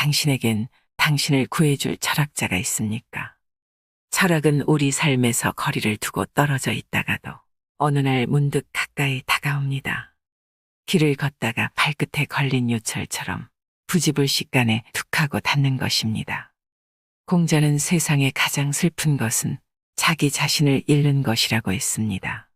당신에겐 당신을 구해줄 철학자가 있습니까? 철학은 우리 삶에서 거리를 두고 떨어져 있다가도 어느 날 문득 가까이 다가옵니다. 길을 걷다가 발끝에 걸린 요철처럼 부지불식간에 툭 하고 닿는 것입니다. 공자는 세상의 가장 슬픈 것은 자기 자신을 잃는 것이라고 했습니다.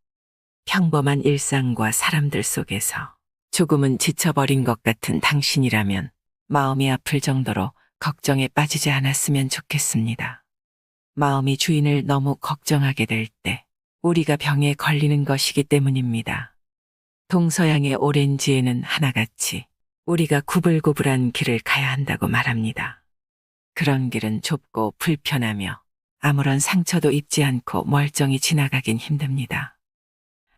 평범한 일상과 사람들 속에서 조금은 지쳐버린 것 같은 당신이라면 마음이 아플 정도로 걱정에 빠지지 않았으면 좋겠습니다. 마음이 주인을 너무 걱정하게 될 때 우리가 병에 걸리는 것이기 때문입니다. 동서양의 오렌지에는 하나같이 우리가 구불구불한 길을 가야 한다고 말합니다. 그런 길은 좁고 불편하며 아무런 상처도 입지 않고 멀쩡히 지나가긴 힘듭니다.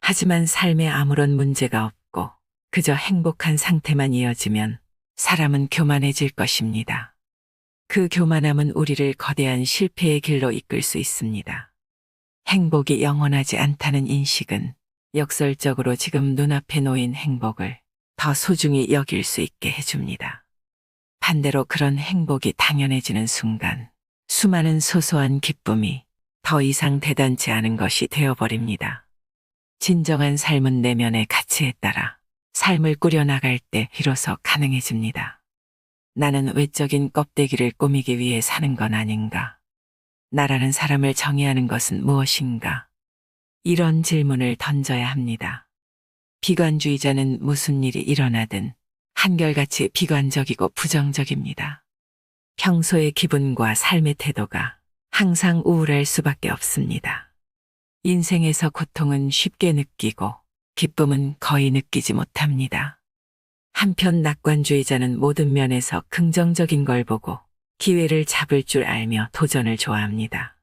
하지만 삶에 아무런 문제가 없고 그저 행복한 상태만 이어지면 사람은 교만해질 것입니다. 그 교만함은 우리를 거대한 실패의 길로 이끌 수 있습니다. 행복이 영원하지 않다는 인식은 역설적으로 지금 눈앞에 놓인 행복을 더 소중히 여길 수 있게 해줍니다. 반대로 그런 행복이 당연해지는 순간 수많은 소소한 기쁨이 더 이상 대단치 않은 것이 되어버립니다. 진정한 삶은 내면의 가치에 따라 삶을 꾸려나갈 때 비로소 가능해집니다. 나는 외적인 껍데기를 꾸미기 위해 사는 건 아닌가? 나라는 사람을 정의하는 것은 무엇인가? 이런 질문을 던져야 합니다. 비관주의자는 무슨 일이 일어나든 한결같이 비관적이고 부정적입니다. 평소의 기분과 삶의 태도가 항상 우울할 수밖에 없습니다. 인생에서 고통은 쉽게 느끼고 기쁨은 거의 느끼지 못합니다. 한편 낙관주의자는 모든 면에서 긍정적인 걸 보고 기회를 잡을 줄 알며 도전을 좋아합니다.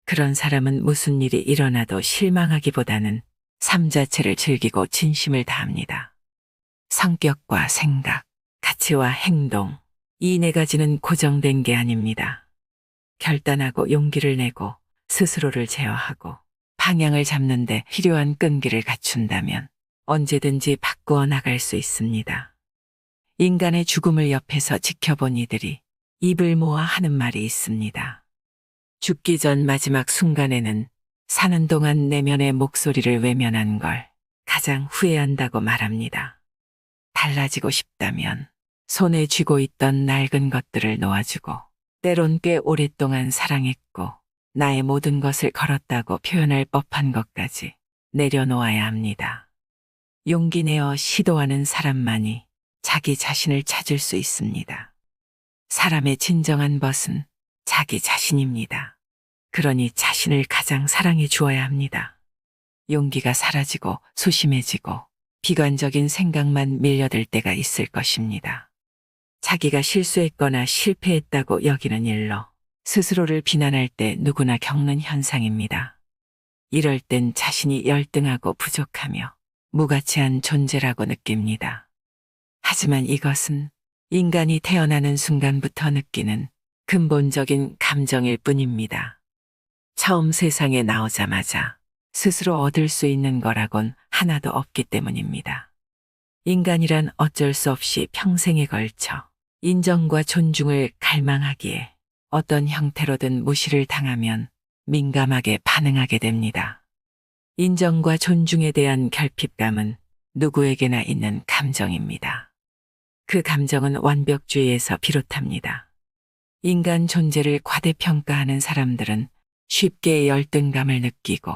그런 사람은 무슨 일이 일어나도 실망하기보다는 삶 자체를 즐기고 진심을 다합니다. 성격과 생각, 가치와 행동, 이 네 가지는 고정된 게 아닙니다. 결단하고 용기를 내고 스스로를 제어하고 방향을 잡는 데 필요한 끈기를 갖춘다면 언제든지 바꾸어 나갈 수 있습니다. 인간의 죽음을 옆에서 지켜본 이들이 입을 모아 하는 말이 있습니다. 죽기 전 마지막 순간에는 사는 동안 내면의 목소리를 외면한 걸 가장 후회한다고 말합니다. 달라지고 싶다면 손에 쥐고 있던 낡은 것들을 놓아주고 때론 꽤 오랫동안 사랑했고 나의 모든 것을 걸었다고 표현할 법한 것까지 내려놓아야 합니다. 용기 내어 시도하는 사람만이 자기 자신을 찾을 수 있습니다. 사람의 진정한 벗은 자기 자신입니다. 그러니 자신을 가장 사랑해 주어야 합니다. 용기가 사라지고 소심해지고 비관적인 생각만 밀려들 때가 있을 것입니다. 자기가 실수했거나 실패했다고 여기는 일로 스스로를 비난할 때 누구나 겪는 현상입니다. 이럴 땐 자신이 열등하고 부족하며 무가치한 존재라고 느낍니다. 하지만 이것은 인간이 태어나는 순간부터 느끼는 근본적인 감정일 뿐입니다. 처음 세상에 나오자마자 스스로 얻을 수 있는 거라곤 하나도 없기 때문입니다. 인간이란 어쩔 수 없이 평생에 걸쳐 인정과 존중을 갈망하기에 어떤 형태로든 무시를 당하면 민감하게 반응하게 됩니다. 인정과 존중에 대한 결핍감은 누구에게나 있는 감정입니다. 그 감정은 완벽주의에서 비롯합니다. 인간 존재를 과대평가하는 사람들은 쉽게 열등감을 느끼고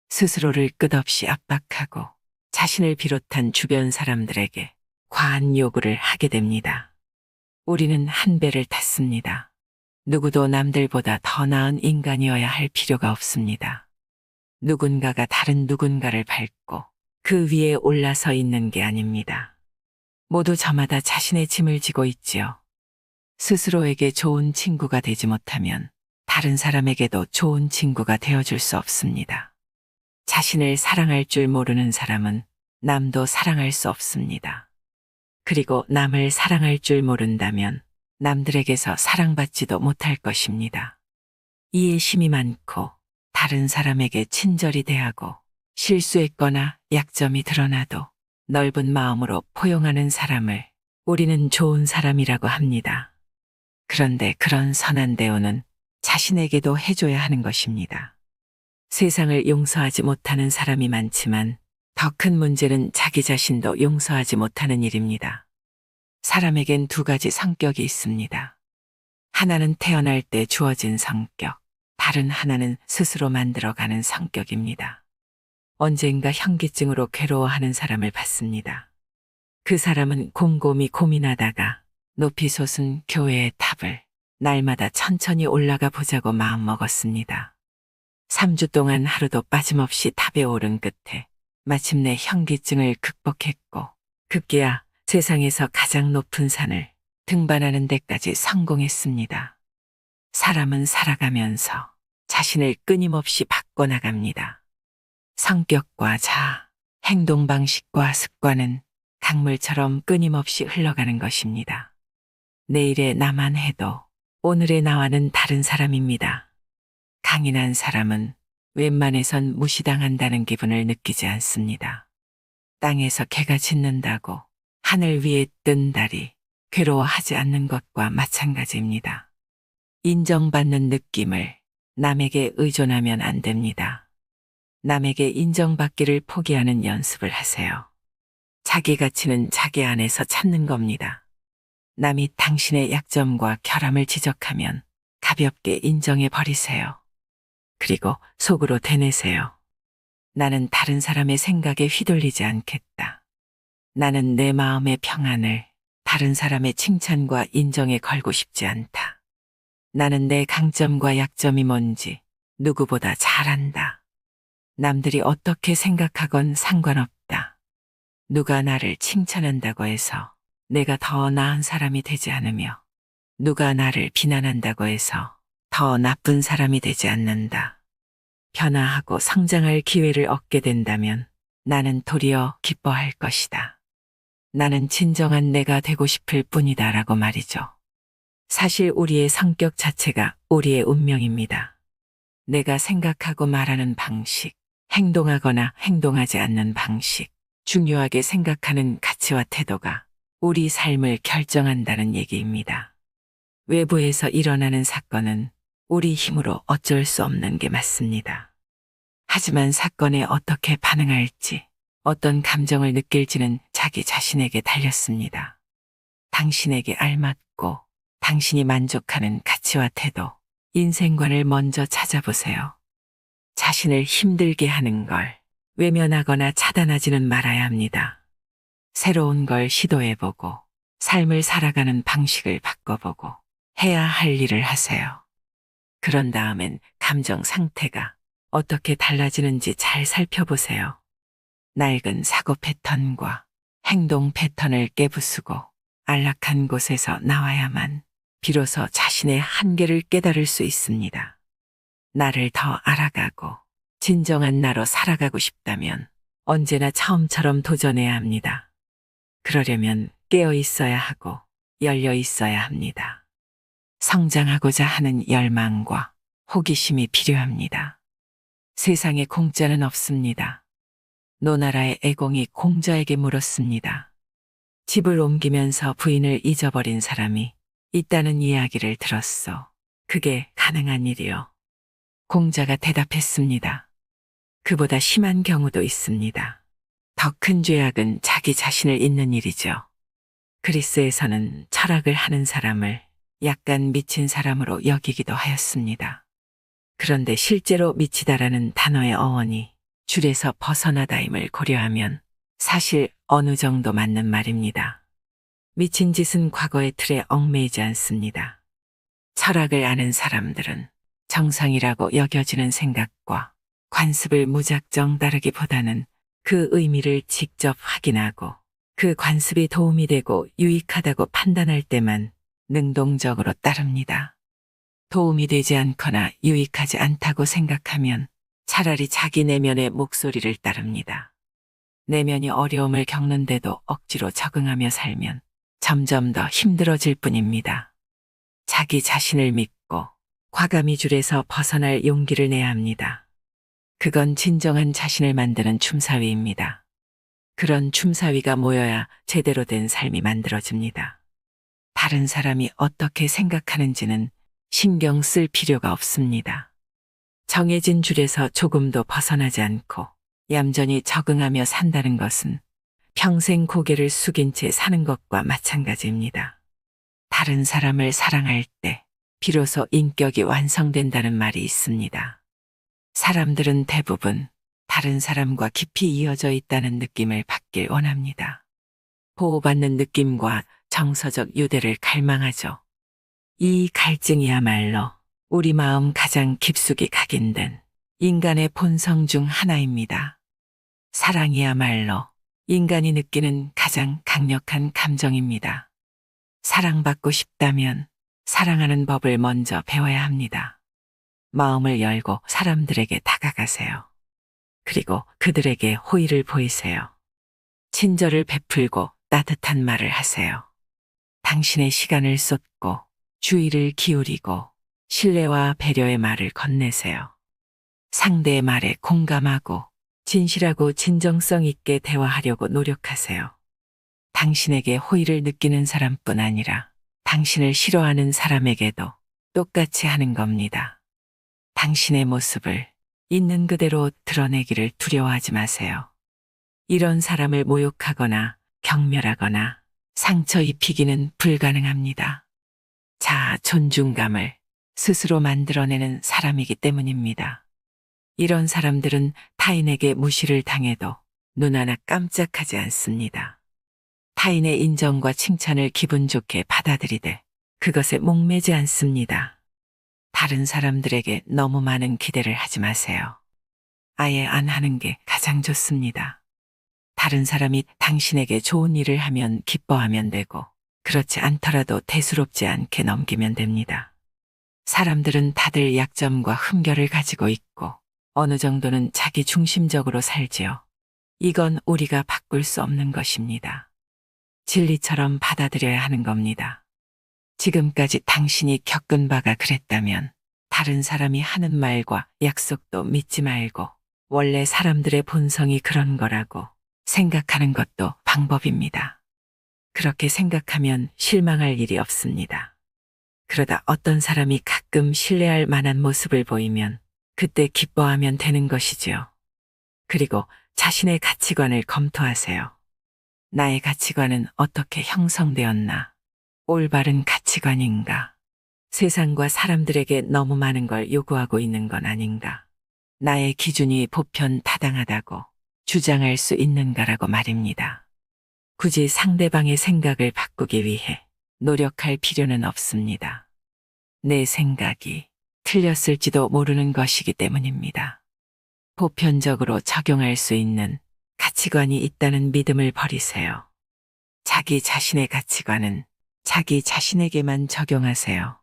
스스로를 끝없이 압박하고 자신을 비롯한 주변 사람들에게 과한 요구를 하게 됩니다. 우리는 한 배를 탔습니다. 누구도 남들보다 더 나은 인간이어야 할 필요가 없습니다. 누군가가 다른 누군가를 밟고 그 위에 올라서 있는 게 아닙니다. 모두 저마다 자신의 짐을 지고 있지요. 스스로에게 좋은 친구가 되지 못하면 다른 사람에게도 좋은 친구가 되어줄 수 없습니다. 자신을 사랑할 줄 모르는 사람은 남도 사랑할 수 없습니다. 그리고 남을 사랑할 줄 모른다면 남들에게서 사랑받지도 못할 것입니다. 이해심이 많고 다른 사람에게 친절히 대하고 실수했거나 약점이 드러나도 넓은 마음으로 포용하는 사람을 우리는 좋은 사람이라고 합니다. 그런데 그런 선한 대우는 자신에게도 해줘야 하는 것입니다. 세상을 용서하지 못하는 사람이 많지만 더 큰 문제는 자기 자신도 용서하지 못하는 일입니다. 사람에겐 두 가지 성격이 있습니다. 하나는 태어날 때 주어진 성격, 다른 하나는 스스로 만들어가는 성격입니다. 언젠가 현기증으로 괴로워하는 사람을 봤습니다. 그 사람은 곰곰이 고민하다가 높이 솟은 교회의 탑을 날마다 천천히 올라가 보자고 마음먹었습니다. 3주 동안 하루도 빠짐없이 탑에 오른 끝에 마침내 현기증을 극복했고 급기야 세상에서 가장 높은 산을 등반하는 데까지 성공했습니다. 사람은 살아가면서 자신을 끊임없이 바꿔나갑니다. 성격과 자아, 행동 방식과 습관은 강물처럼 끊임없이 흘러가는 것입니다. 내일의 나만 해도 오늘의 나와는 다른 사람입니다. 강인한 사람은 웬만해선 무시당한다는 기분을 느끼지 않습니다. 땅에서 개가 짖는다고 하늘 위에 뜬 달이 괴로워하지 않는 것과 마찬가지입니다. 인정받는 느낌을 남에게 의존하면 안 됩니다. 남에게 인정받기를 포기하는 연습을 하세요. 자기 가치는 자기 안에서 찾는 겁니다. 남이 당신의 약점과 결함을 지적하면 가볍게 인정해 버리세요. 그리고 속으로 되뇌세요. 나는 다른 사람의 생각에 휘둘리지 않겠다. 나는 내 마음의 평안을 다른 사람의 칭찬과 인정에 걸고 싶지 않다. 나는 내 강점과 약점이 뭔지 누구보다 잘 안다. 남들이 어떻게 생각하건 상관없다. 누가 나를 칭찬한다고 해서 내가 더 나은 사람이 되지 않으며 누가 나를 비난한다고 해서 더 나쁜 사람이 되지 않는다. 변화하고 성장할 기회를 얻게 된다면 나는 도리어 기뻐할 것이다. 나는 진정한 내가 되고 싶을 뿐이다라고 말이죠. 사실 우리의 성격 자체가 우리의 운명입니다. 내가 생각하고 말하는 방식, 행동하거나 행동하지 않는 방식, 중요하게 생각하는 가치와 태도가 우리 삶을 결정한다는 얘기입니다. 외부에서 일어나는 사건은 우리 힘으로 어쩔 수 없는 게 맞습니다. 하지만 사건에 어떻게 반응할지, 어떤 감정을 느낄지는 자기 자신에게 달렸습니다. 당신에게 알맞고 당신이 만족하는 가치와 태도, 인생관을 먼저 찾아보세요. 자신을 힘들게 하는 걸 외면하거나 차단하지는 말아야 합니다. 새로운 걸 시도해보고 삶을 살아가는 방식을 바꿔보고 해야 할 일을 하세요. 그런 다음엔 감정 상태가 어떻게 달라지는지 잘 살펴보세요. 낡은 사고 패턴과 행동 패턴을 깨부수고 안락한 곳에서 나와야만 비로소 자신의 한계를 깨달을 수 있습니다. 나를 더 알아가고 진정한 나로 살아가고 싶다면 언제나 처음처럼 도전해야 합니다. 그러려면 깨어 있어야 하고 열려 있어야 합니다. 성장하고자 하는 열망과 호기심이 필요합니다. 세상에 공짜는 없습니다. 노나라의 애공이 공자에게 물었습니다. 집을 옮기면서 부인을 잊어버린 사람이 있다는 이야기를 들었소. 그게 가능한 일이요. 공자가 대답했습니다. 그보다 심한 경우도 있습니다. 더 큰 죄악은 자기 자신을 잊는 일이죠. 그리스에서는 철학을 하는 사람을 약간 미친 사람으로 여기기도 하였습니다. 그런데 실제로 미치다라는 단어의 어원이 줄에서 벗어나다임을 고려하면 사실 어느 정도 맞는 말입니다. 미친 짓은 과거의 틀에 얽매이지 않습니다. 철학을 아는 사람들은 정상이라고 여겨지는 생각과 관습을 무작정 따르기보다는 그 의미를 직접 확인하고 그 관습이 도움이 되고 유익하다고 판단할 때만 능동적으로 따릅니다. 도움이 되지 않거나 유익하지 않다고 생각하면 차라리 자기 내면의 목소리를 따릅니다. 내면이 어려움을 겪는데도 억지로 적응하며 살면 점점 더 힘들어질 뿐입니다. 자기 자신을 믿고 과감히 줄에서 벗어날 용기를 내야 합니다. 그건 진정한 자신을 만드는 춤사위입니다. 그런 춤사위가 모여야 제대로 된 삶이 만들어집니다. 다른 사람이 어떻게 생각하는지는 신경 쓸 필요가 없습니다. 정해진 줄에서 조금도 벗어나지 않고 얌전히 적응하며 산다는 것은 평생 고개를 숙인 채 사는 것과 마찬가지입니다. 다른 사람을 사랑할 때 비로소 인격이 완성된다는 말이 있습니다. 사람들은 대부분 다른 사람과 깊이 이어져 있다는 느낌을 받길 원합니다. 보호받는 느낌과 정서적 유대를 갈망하죠. 이 갈증이야말로 우리 마음 가장 깊숙이 각인된 인간의 본성 중 하나입니다. 사랑이야말로 인간이 느끼는 가장 강력한 감정입니다. 사랑받고 싶다면 사랑하는 법을 먼저 배워야 합니다. 마음을 열고 사람들에게 다가가세요. 그리고 그들에게 호의를 보이세요. 친절을 베풀고 따뜻한 말을 하세요. 당신의 시간을 쏟고 주의를 기울이고 신뢰와 배려의 말을 건네세요. 상대의 말에 공감하고 진실하고 진정성 있게 대화하려고 노력하세요. 당신에게 호의를 느끼는 사람뿐 아니라 당신을 싫어하는 사람에게도 똑같이 하는 겁니다. 당신의 모습을 있는 그대로 드러내기를 두려워하지 마세요. 이런 사람을 모욕하거나 경멸하거나 상처 입히기는 불가능합니다. 자아 존중감을 스스로 만들어내는 사람이기 때문입니다. 이런 사람들은 타인에게 무시를 당해도 눈 하나 깜짝하지 않습니다. 타인의 인정과 칭찬을 기분 좋게 받아들이되 그것에 목매지 않습니다. 다른 사람들에게 너무 많은 기대를 하지 마세요. 아예 안 하는 게 가장 좋습니다. 다른 사람이 당신에게 좋은 일을 하면 기뻐하면 되고 그렇지 않더라도 대수롭지 않게 넘기면 됩니다. 사람들은 다들 약점과 흠결을 가지고 있고 어느 정도는 자기 중심적으로 살지요. 이건 우리가 바꿀 수 없는 것입니다. 진리처럼 받아들여야 하는 겁니다. 지금까지 당신이 겪은 바가 그랬다면 다른 사람이 하는 말과 약속도 믿지 말고 원래 사람들의 본성이 그런 거라고 생각하는 것도 방법입니다. 그렇게 생각하면 실망할 일이 없습니다. 그러다 어떤 사람이 가끔 신뢰할 만한 모습을 보이면 그때 기뻐하면 되는 것이지요. 그리고 자신의 가치관을 검토하세요. 나의 가치관은 어떻게 형성되었나? 올바른 가치관인가? 세상과 사람들에게 너무 많은 걸 요구하고 있는 건 아닌가? 나의 기준이 보편 타당하다고 주장할 수 있는가라고 말입니다. 굳이 상대방의 생각을 바꾸기 위해 노력할 필요는 없습니다. 내 생각이 틀렸을지도 모르는 것이기 때문입니다. 보편적으로 적용할 수 있는 가치관이 있다는 믿음을 버리세요. 자기 자신의 가치관은 자기 자신에게만 적용하세요.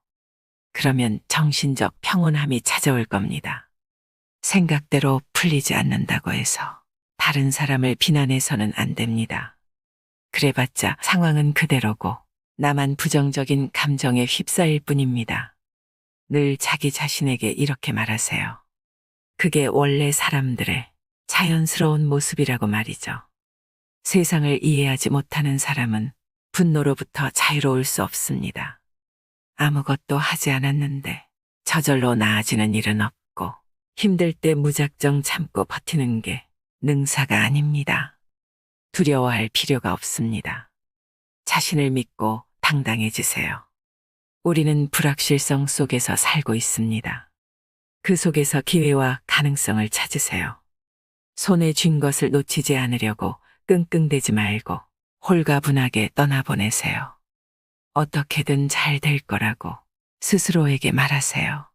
그러면 정신적 평온함이 찾아올 겁니다. 생각대로 풀리지 않는다고 해서 다른 사람을 비난해서는 안 됩니다. 그래봤자 상황은 그대로고 나만 부정적인 감정에 휩싸일 뿐입니다. 늘 자기 자신에게 이렇게 말하세요. 그게 원래 사람들의 자연스러운 모습이라고 말이죠. 세상을 이해하지 못하는 사람은 분노로부터 자유로울 수 없습니다. 아무것도 하지 않았는데 저절로 나아지는 일은 없고 힘들 때 무작정 참고 버티는 게 능사가 아닙니다. 두려워할 필요가 없습니다. 자신을 믿고 당당해지세요. 우리는 불확실성 속에서 살고 있습니다. 그 속에서 기회와 가능성을 찾으세요. 손에 쥔 것을 놓치지 않으려고 끙끙대지 말고 홀가분하게 떠나보내세요. 어떻게든 잘 될 거라고 스스로에게 말하세요.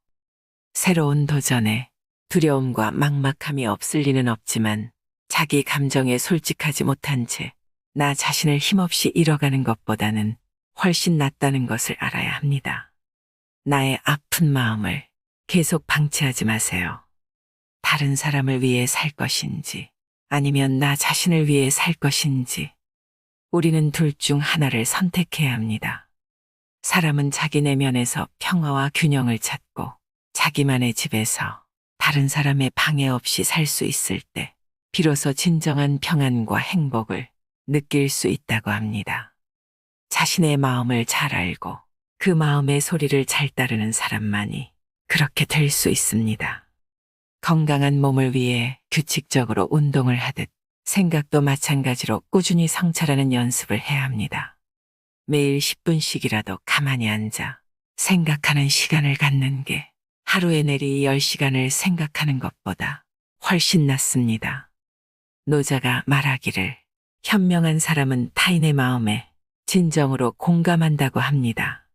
새로운 도전에 두려움과 막막함이 없을 리는 없지만 자기 감정에 솔직하지 못한 채 나 자신을 힘없이 잃어가는 것보다는 훨씬 낫다는 것을 알아야 합니다. 나의 아픈 마음을 계속 방치하지 마세요. 다른 사람을 위해 살 것인지 아니면 나 자신을 위해 살 것인지 우리는 둘 중 하나를 선택해야 합니다. 사람은 자기 내면에서 평화와 균형을 찾고 자기만의 집에서 다른 사람의 방해 없이 살 수 있을 때 비로소 진정한 평안과 행복을 느낄 수 있다고 합니다. 자신의 마음을 잘 알고 그 마음의 소리를 잘 따르는 사람만이 그렇게 될 수 있습니다. 건강한 몸을 위해 규칙적으로 운동을 하듯 생각도 마찬가지로 꾸준히 성찰하는 연습을 해야 합니다. 매일 10분씩이라도 가만히 앉아 생각하는 시간을 갖는 게 하루에 내리 10시간을 생각하는 것보다 훨씬 낫습니다. 노자가 말하기를 현명한 사람은 타인의 마음에 진정으로 공감한다고 합니다.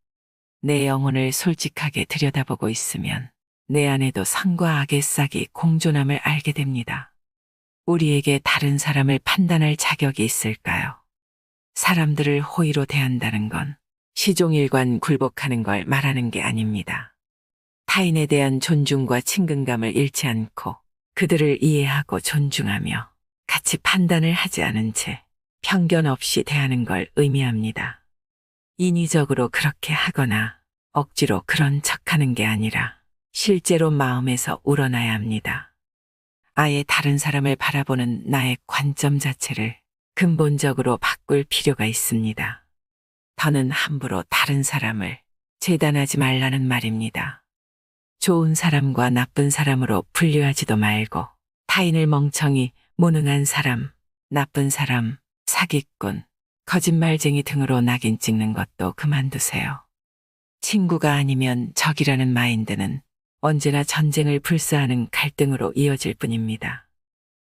내 영혼을 솔직하게 들여다보고 있으면 내 안에도 선과 악의 싹이 공존함을 알게 됩니다. 우리에게 다른 사람을 판단할 자격이 있을까요? 사람들을 호의로 대한다는 건 시종일관 굴복하는 걸 말하는 게 아닙니다. 타인에 대한 존중과 친근감을 잃지 않고 그들을 이해하고 존중하며 같이 판단을 하지 않은 채 편견 없이 대하는 걸 의미합니다. 인위적으로 그렇게 하거나 억지로 그런 척하는 게 아니라 실제로 마음에서 우러나야 합니다. 아예 다른 사람을 바라보는 나의 관점 자체를 근본적으로 바꿀 필요가 있습니다. 더는 함부로 다른 사람을 재단하지 말라는 말입니다. 좋은 사람과 나쁜 사람으로 분류하지도 말고 타인을 멍청이, 무능한 사람, 나쁜 사람, 사기꾼, 거짓말쟁이 등으로 낙인 찍는 것도 그만두세요. 친구가 아니면 적이라는 마인드는 언제나 전쟁을 불사하는 갈등으로 이어질 뿐입니다.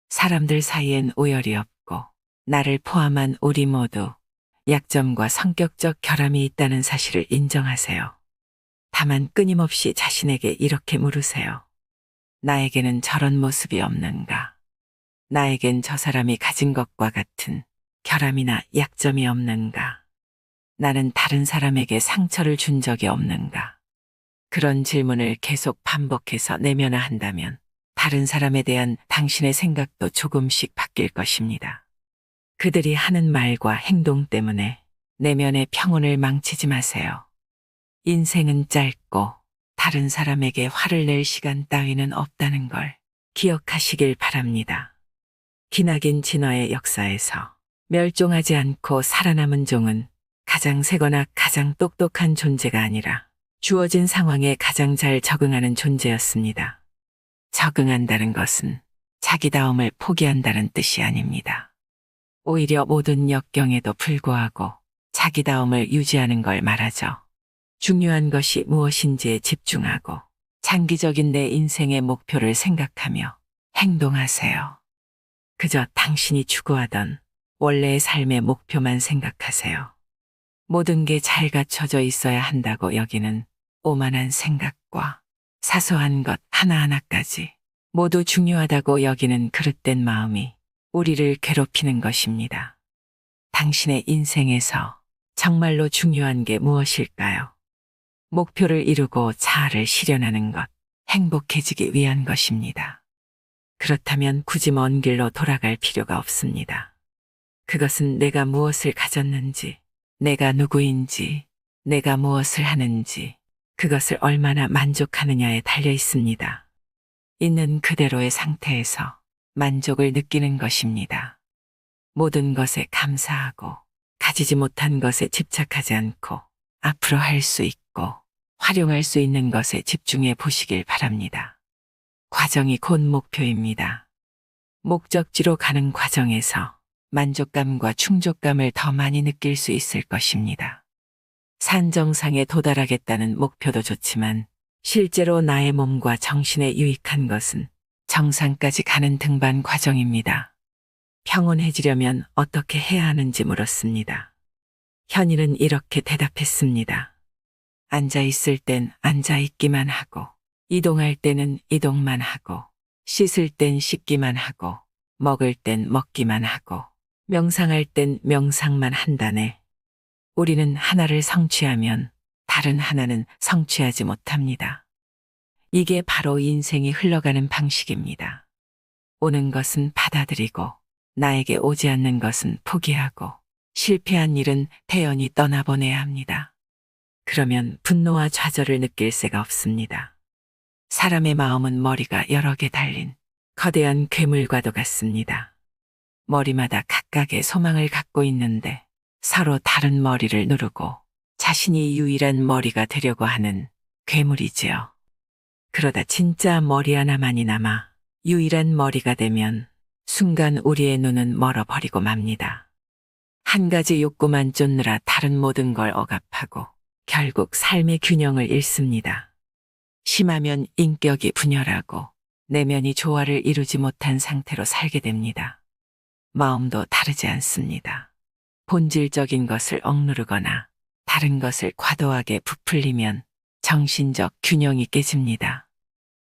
사람들 사이엔 오열이 없고 나를 포함한 우리 모두 약점과 성격적 결함이 있다는 사실을 인정하세요. 다만 끊임없이 자신에게 이렇게 물으세요. 나에게는 저런 모습이 없는가? 나에겐 저 사람이 가진 것과 같은 결함이나 약점이 없는가? 나는 다른 사람에게 상처를 준 적이 없는가? 그런 질문을 계속 반복해서 내면화한다면 다른 사람에 대한 당신의 생각도 조금씩 바뀔 것입니다. 그들이 하는 말과 행동 때문에 내면의 평온을 망치지 마세요. 인생은 짧고 다른 사람에게 화를 낼 시간 따위는 없다는 걸 기억하시길 바랍니다. 기나긴 진화의 역사에서 멸종하지 않고 살아남은 종은 가장 세거나 가장 똑똑한 존재가 아니라 주어진 상황에 가장 잘 적응하는 존재였습니다. 적응한다는 것은 자기다움을 포기한다는 뜻이 아닙니다. 오히려 모든 역경에도 불구하고 자기다움을 유지하는 걸 말하죠. 중요한 것이 무엇인지에 집중하고 장기적인 내 인생의 목표를 생각하며 행동하세요. 그저 당신이 추구하던 원래의 삶의 목표만 생각하세요. 모든 게 잘 갖춰져 있어야 한다고 여기는 오만한 생각과 사소한 것 하나하나까지 모두 중요하다고 여기는 그릇된 마음이 우리를 괴롭히는 것입니다. 당신의 인생에서 정말로 중요한 게 무엇일까요? 목표를 이루고 자아를 실현하는 것, 행복해지기 위한 것입니다. 그렇다면 굳이 먼 길로 돌아갈 필요가 없습니다. 그것은 내가 무엇을 가졌는지, 내가 누구인지, 내가 무엇을 하는지, 그것을 얼마나 만족하느냐에 달려 있습니다. 있는 그대로의 상태에서 만족을 느끼는 것입니다. 모든 것에 감사하고 가지지 못한 것에 집착하지 않고 앞으로 할 수 있고 활용할 수 있는 것에 집중해 보시길 바랍니다. 과정이 곧 목표입니다. 목적지로 가는 과정에서 만족감과 충족감을 더 많이 느낄 수 있을 것입니다. 산 정상에 도달하겠다는 목표도 좋지만 실제로 나의 몸과 정신에 유익한 것은 정상까지 가는 등반 과정입니다. 평온해지려면 어떻게 해야 하는지 물었습니다. 현일은 이렇게 대답했습니다. 앉아있을 땐 앉아있기만 하고, 이동할 때는 이동만 하고, 씻을 땐 씻기만 하고, 먹을 땐 먹기만 하고, 명상할 땐 명상만 한다네. 우리는 하나를 성취하면 다른 하나는 성취하지 못합니다. 이게 바로 인생이 흘러가는 방식입니다. 오는 것은 받아들이고 나에게 오지 않는 것은 포기하고 실패한 일은 태연히 떠나보내야 합니다. 그러면 분노와 좌절을 느낄 새가 없습니다. 사람의 마음은 머리가 여러 개 달린 거대한 괴물과도 같습니다. 머리마다 각각의 소망을 갖고 있는데 서로 다른 머리를 누르고 자신이 유일한 머리가 되려고 하는 괴물이지요. 그러다 진짜 머리 하나만이 남아 유일한 머리가 되면 순간 우리의 눈은 멀어버리고 맙니다. 한 가지 욕구만 쫓느라 다른 모든 걸 억압하고 결국 삶의 균형을 잃습니다. 심하면 인격이 분열하고 내면이 조화를 이루지 못한 상태로 살게 됩니다. 마음도 다르지 않습니다. 본질적인 것을 억누르거나 다른 것을 과도하게 부풀리면 정신적 균형이 깨집니다.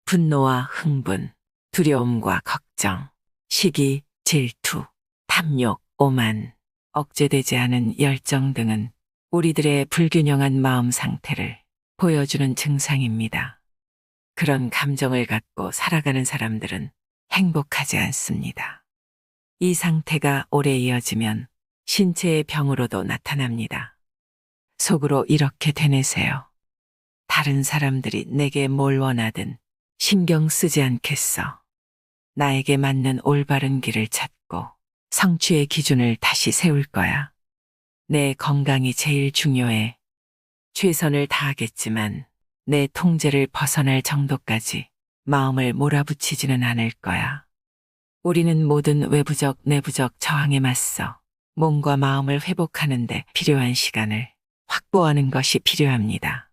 분노와 흥분, 두려움과 걱정, 시기, 질투, 탐욕, 오만, 억제되지 않은 열정 등은 우리들의 불균형한 마음 상태를 보여주는 증상입니다. 그런 감정을 갖고 살아가는 사람들은 행복하지 않습니다. 이 상태가 오래 이어지면 신체의 병으로도 나타납니다. 속으로 이렇게 되뇌세요. 다른 사람들이 내게 뭘 원하든 신경 쓰지 않겠어. 나에게 맞는 올바른 길을 찾고 성취의 기준을 다시 세울 거야. 내 건강이 제일 중요해. 최선을 다하겠지만 내 통제를 벗어날 정도까지 마음을 몰아붙이지는 않을 거야. 우리는 모든 외부적, 내부적 저항에 맞서 몸과 마음을 회복하는 데 필요한 시간을 확보하는 것이 필요합니다.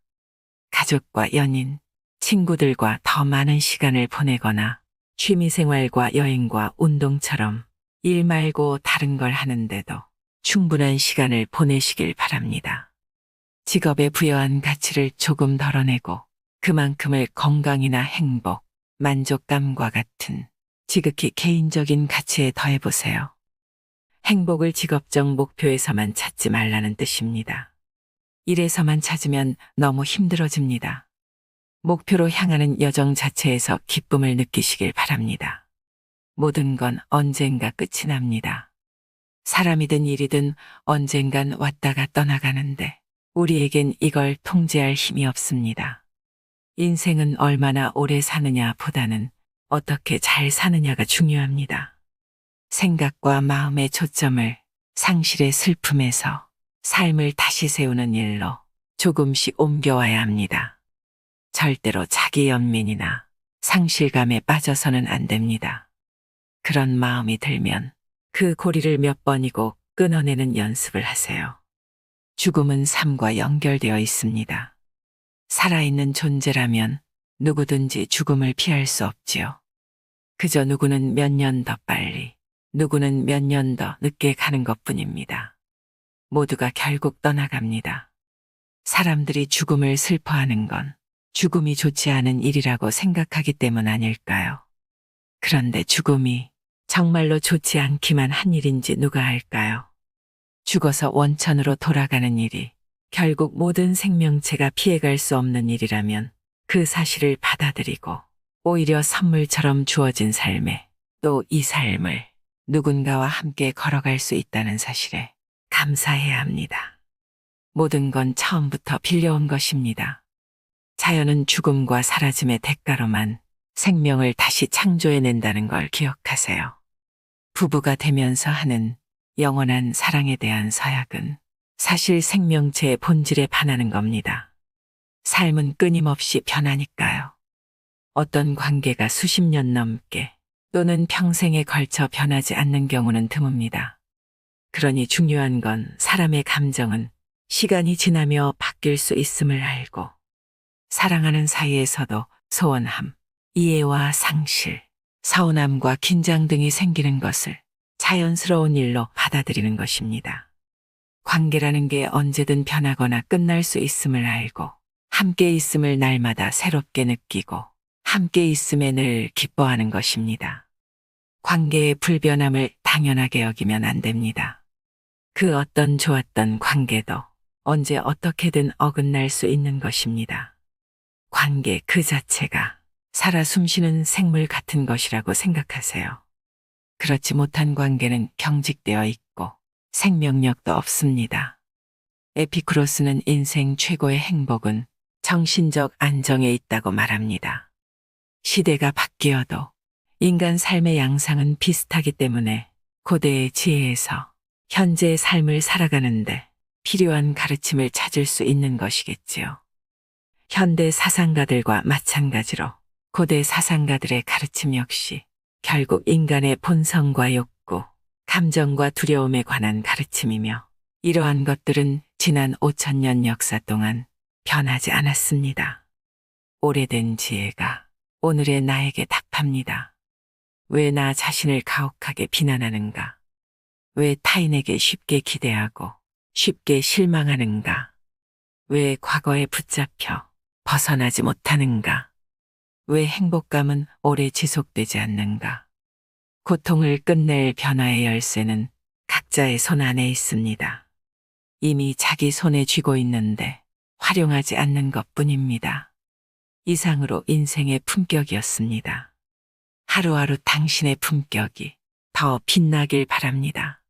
가족과 연인, 친구들과 더 많은 시간을 보내거나 취미생활과 여행과 운동처럼 일 말고 다른 걸 하는데도 충분한 시간을 보내시길 바랍니다. 직업에 부여한 가치를 조금 덜어내고 그만큼을 건강이나 행복, 만족감과 같은 지극히 개인적인 가치에 더해보세요. 행복을 직업적 목표에서만 찾지 말라는 뜻입니다. 일에서만 찾으면 너무 힘들어집니다. 목표로 향하는 여정 자체에서 기쁨을 느끼시길 바랍니다. 모든 건 언젠가 끝이 납니다. 사람이든 일이든 언젠간 왔다가 떠나가는데 우리에겐 이걸 통제할 힘이 없습니다. 인생은 얼마나 오래 사느냐 보다는 어떻게 잘 사느냐가 중요합니다. 생각과 마음의 초점을 상실의 슬픔에서 삶을 다시 세우는 일로 조금씩 옮겨와야 합니다. 절대로 자기 연민이나 상실감에 빠져서는 안 됩니다. 그런 마음이 들면 그 고리를 몇 번이고 끊어내는 연습을 하세요. 죽음은 삶과 연결되어 있습니다. 살아있는 존재라면 누구든지 죽음을 피할 수 없지요. 그저 누구는 몇 년 더 빨리, 누구는 몇 년 더 늦게 가는 것뿐입니다. 모두가 결국 떠나갑니다. 사람들이 죽음을 슬퍼하는 건 죽음이 좋지 않은 일이라고 생각하기 때문 아닐까요? 그런데 죽음이 정말로 좋지 않기만 한 일인지 누가 알까요? 죽어서 원천으로 돌아가는 일이 결국 모든 생명체가 피해갈 수 없는 일이라면 그 사실을 받아들이고 오히려 선물처럼 주어진 삶에 또 이 삶을 누군가와 함께 걸어갈 수 있다는 사실에 감사해야 합니다. 모든 건 처음부터 빌려온 것입니다. 자연은 죽음과 사라짐의 대가로만 생명을 다시 창조해낸다는 걸 기억하세요. 부부가 되면서 하는 영원한 사랑에 대한 서약은 사실 생명체의 본질에 반하는 겁니다. 삶은 끊임없이 변하니까요. 어떤 관계가 수십 년 넘게 또는 평생에 걸쳐 변하지 않는 경우는 드뭅니다. 그러니 중요한 건 사람의 감정은 시간이 지나며 바뀔 수 있음을 알고 사랑하는 사이에서도 소원함, 이해와 상실, 서운함과 긴장 등이 생기는 것을 자연스러운 일로 받아들이는 것입니다. 관계라는 게 언제든 변하거나 끝날 수 있음을 알고 함께 있음을 날마다 새롭게 느끼고 함께 있음에 늘 기뻐하는 것입니다. 관계의 불변함을 당연하게 여기면 안 됩니다. 그 어떤 좋았던 관계도 언제 어떻게든 어긋날 수 있는 것입니다. 관계 그 자체가 살아 숨쉬는 생물 같은 것이라고 생각하세요. 그렇지 못한 관계는 경직되어 있고 생명력도 없습니다. 에피쿠로스는 인생 최고의 행복은 정신적 안정에 있다고 말합니다. 시대가 바뀌어도 인간 삶의 양상은 비슷하기 때문에 고대의 지혜에서 현재의 삶을 살아가는데 필요한 가르침을 찾을 수 있는 것이겠지요. 현대 사상가들과 마찬가지로 고대 사상가들의 가르침 역시 결국 인간의 본성과 욕구, 감정과 두려움에 관한 가르침이며 이러한 것들은 지난 5천년 역사 동안 변하지 않았습니다. 오래된 지혜가 오늘의 나에게 답합니다. 왜 나 자신을 가혹하게 비난하는가? 왜 타인에게 쉽게 기대하고 쉽게 실망하는가? 왜 과거에 붙잡혀 벗어나지 못하는가? 왜 행복감은 오래 지속되지 않는가? 고통을 끝낼 변화의 열쇠는 각자의 손 안에 있습니다. 이미 자기 손에 쥐고 있는데 활용하지 않는 것뿐입니다. 이상으로 인생의 품격이었습니다. 하루하루 당신의 품격이 더 빛나길 바랍니다.